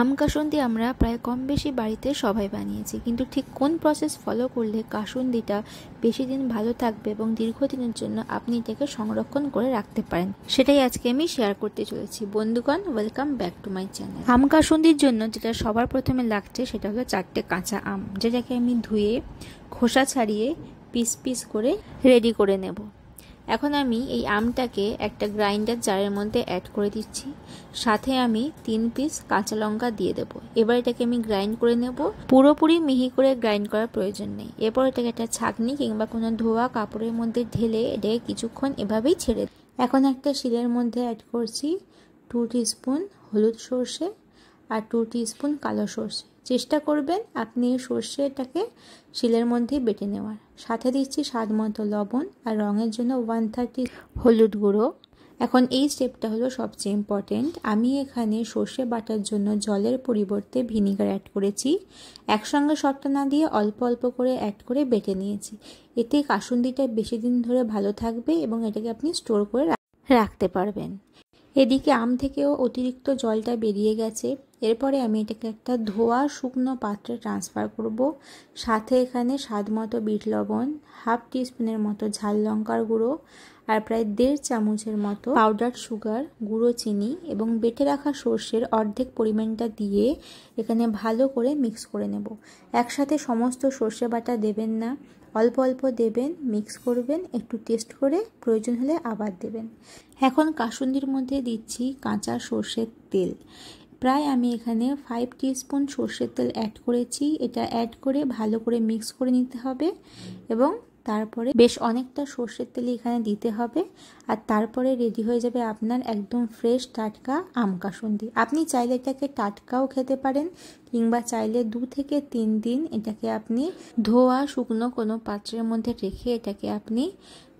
আম কাসুন্দি আমরা প্রায় কম বেশি বাড়িতে সবাই বানিয়েছি, কিন্তু ঠিক কোন প্রসেস ফলো করলে কাসুন্দিটা বেশি দিন ভালো থাকবে এবং দীর্ঘদিনের জন্য আপনি এটাকে সংরক্ষণ করে রাখতে পারেন, সেটাই আজকে আমি শেয়ার করতে চলেছি। বন্ধুগণ, welcome back to my channel. আম কাসুন্দির জন্য যেটা সবার প্রথমে লাগছে সেটা হলো 4টে কাঁচা আম, যেটাকে আমি ধুয়ে খোসা ছাড়িয়ে পিস পিস করে রেডি করে নেব। এখন আমি এই আমটাকে একটা গ্রাইন্ডার জারের মধ্যে অ্যাড করে দিচ্ছি, সাথে আমি 3 পিস কাঁচা লঙ্কা দিয়ে দেব। এবার এটাকে আমি গ্রাইন্ড করে নেব। পুরোপুরি মিহি করে গ্রাইন্ড করার প্রয়োজন নেই। এরপর এটাকে একটা ছাঁকনি কিংবা কোনো ধোয়া কাপড়ের মধ্যে ঢেলে এটাকে কিছুক্ষণ এভাবেই ছেড়ে। এখন একটা শিলের মধ্যে অ্যাড করছি 2 টিস্পুন হলুদ সর্ষে আর 2 টিস্পুন কালো সর্ষে। চেষ্টা করবেন আপনি এই সর্ষেটাকে শিলের মধ্যেই বেটে নেওয়ার। সাথে দিচ্ছি স্বাদ মতো লবণ আর রঙের জন্য 1/3 হলুদ গুঁড়ো। এখন এই স্টেপটা হলো সবচেয়ে ইম্পর্টেন্ট। আমি এখানে সর্ষে বাটার জন্য জলের পরিবর্তে ভিনিগার অ্যাড করেছি। একসঙ্গে সবটা না দিয়ে অল্প অল্প করে অ্যাড করে বেটে নিয়েছি। এতে কাসুন্দিটা বেশি দিন ধরে ভালো থাকবে এবং এটাকে আপনি স্টোর করে রাখতে পারবেন। এদিকে আম থেকেও অতিরিক্ত জলটা বেরিয়ে গেছে। এরপরে আমি এটাকে একটা ধোয়া শুকনো পাত্রে ট্রান্সফার করব। সাথে এখানে স্বাদ মতো বিট লবণ, 1/2 টিস্পুনের মতো ঝাল লঙ্কার গুঁড়ো আর প্রায় 1.5 চামচের মতো পাউডার সুগার, গুঁড়ো চিনি এবং বেটে রাখা সর্ষের অর্ধেক পরিমাণটা দিয়ে এখানে ভালো করে মিক্স করে নেব। একসাথে সমস্ত সর্ষে বাটা দেবেন না, অল্প অল্প দেবেন, মিক্স করবেন, একটু টেস্ট করে প্রয়োজন হলে আবার দেবেন। এখন কাসুন্দির মধ্যে দিচ্ছি কাঁচা সর্ষের তেল। প্রায় আমি এখানে 5 টিস্পুন সর্ষের তেল অ্যাড করেছি। এটা অ্যাড করে ভালো করে মিক্স করে নিতে হবে এবং তারপরে বেশ অনেকটা সর্ষের তেল এখানে দিতে হবে। আর তারপরে রেডি হয়ে যাবে আপনার একদম ফ্রেশ টাটকা আম কাসুন্দি। আপনি চাইলে এটাকে টাটকাও খেতে পারেন কিংবা চাইলে 2 থেকে 3 দিন এটাকে আপনি ধোয়া শুকনো কোনো পাত্রের মধ্যে রেখে এটাকে আপনি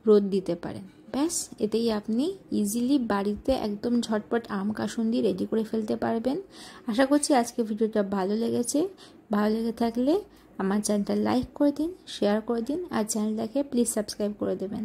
রোদ দিতে পারেন। ব্যাস, এতেই আপনি ইজিলি বাড়িতে একদম ঝটপট আম কাসুন্দি রেডি করে ফেলতে পারবেন। আশা করছি আজকে ভিডিওটা ভালো লেগেছে। ভালো লেগে থাকলে আমার চ্যানেলটা লাইক করে দিন, শেয়ার করে দিন আর চ্যানেলটাকে প্লিজ সাবস্ক্রাইব করে দেবেন।